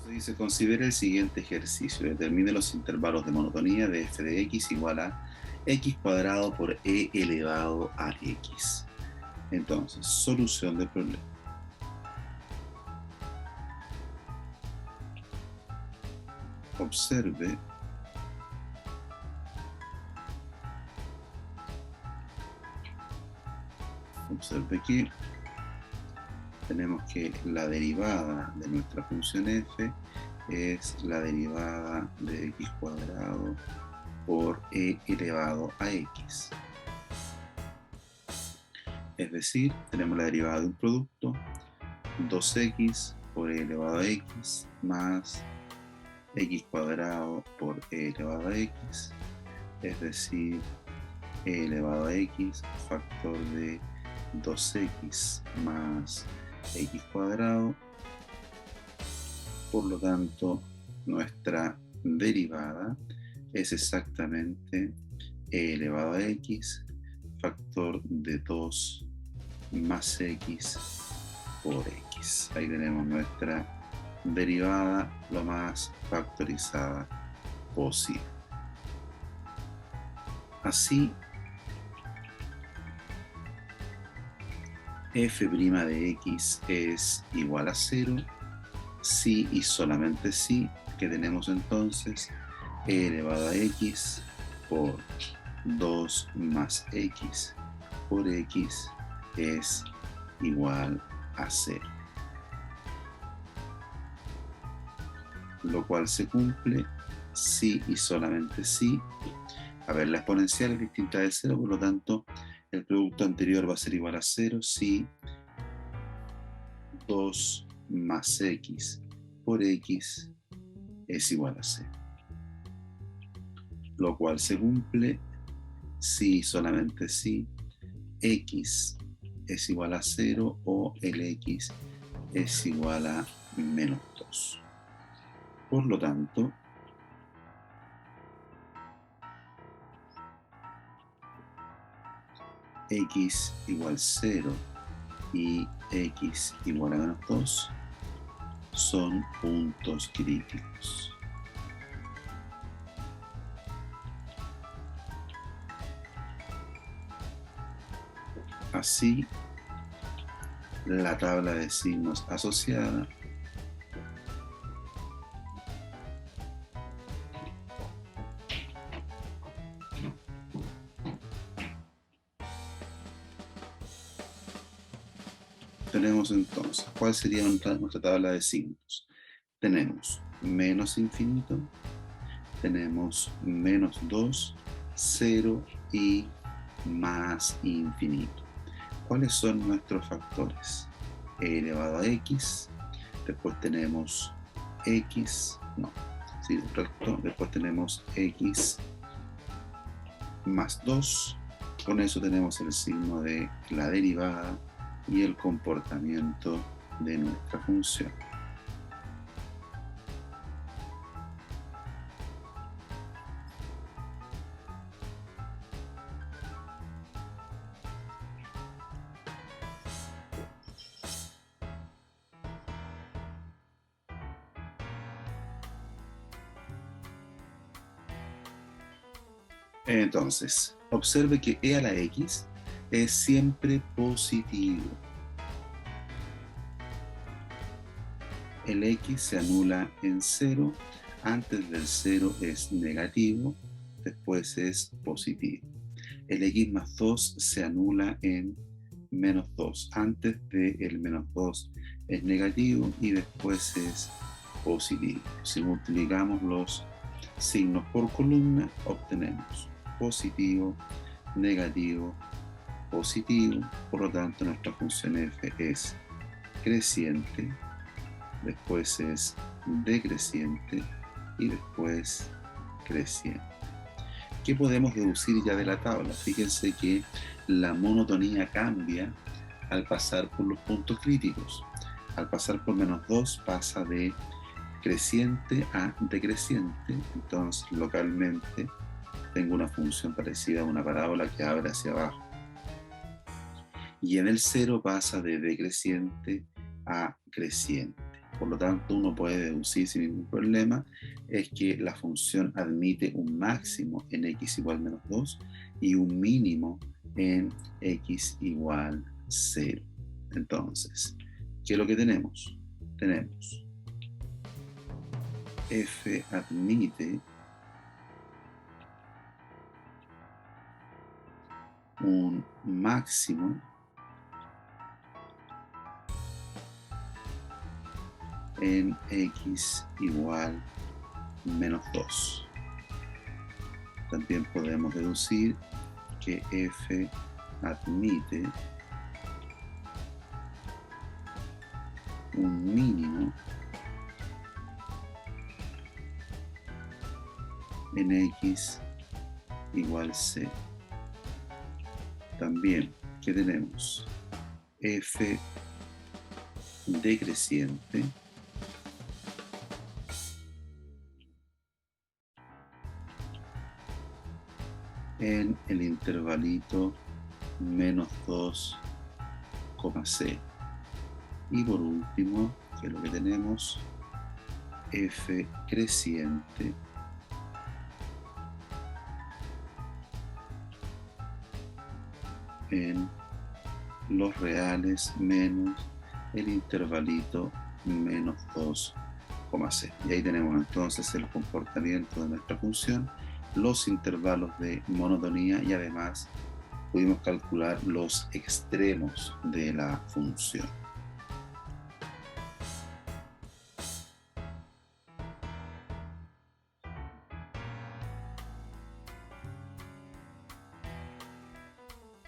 Dice, considera el siguiente ejercicio. Determine los intervalos de monotonía de f de x igual a x cuadrado por e elevado a x. Entonces, solución del problema. Observe que tenemos que la derivada de nuestra función f es la derivada de x cuadrado por e elevado a x. Es decir, tenemos la derivada de un producto, 2x por e elevado a x más x cuadrado por e elevado a x, es decir, e elevado a x factor de 2x más x cuadrado. Por lo tanto, nuestra derivada es exactamente e elevado a x factor de 2 más x por x. Ahí tenemos nuestra derivada lo más factorizada posible. Así, f' de x es igual a 0 si y solamente si, que tenemos entonces e elevado a x por 2 más x por x es igual a 0. Lo cual se cumple si y solamente si. A ver, la exponencial es distinta de 0, por lo tanto, el producto anterior va a ser igual a 0 si 2 más x por x es igual a 0. Lo cual se cumple si y solamente si x es igual a 0 o el x es igual a menos 2. Por lo tanto, x igual 0 y x igual a menos 2 son puntos críticos. Así, la tabla de signos asociada tenemos entonces, ¿cuál sería nuestra tabla de signos? Tenemos menos infinito, tenemos menos 2, 0 y más infinito. ¿Cuáles son nuestros factores? E elevado a x, después tenemos x, no, sí, correcto, después tenemos x más 2, con eso tenemos el signo de la derivada y el comportamiento de nuestra función. Entonces, observe que e a la x es siempre positivo. El x se anula en 0, antes del 0 es negativo, después es positivo. El x más 2 se anula en menos 2, antes del menos 2 es negativo y después es positivo. Si multiplicamos los signos por columna, obtenemos positivo, negativo, positivo. Por lo tanto, nuestra función f es creciente, después es decreciente y después creciente. ¿Qué podemos deducir ya de la tabla? Fíjense que la monotonía cambia al pasar por los puntos críticos. Al pasar por menos 2 pasa de creciente a decreciente, entonces localmente tengo una función parecida a una parábola que abre hacia abajo. Y en el 0 pasa de decreciente a creciente. por lo tanto uno puede deducir sin ningún problema, es que la función admite un máximo en x igual menos 2 y un mínimo en x igual 0. Entonces, ¿qué es lo que tenemos? Tenemos f admite un máximo en x igual menos 2. También podemos deducir que f admite un mínimo en x igual 0. También, ¿qué tenemos? F decreciente en el intervalito menos 2,0. Y por último, ¿qué es lo que tenemos? F creciente en los reales menos el intervalito menos 2,0. Y ahí tenemos entonces el comportamiento de nuestra función, los intervalos de monotonía y además pudimos calcular los extremos de la función.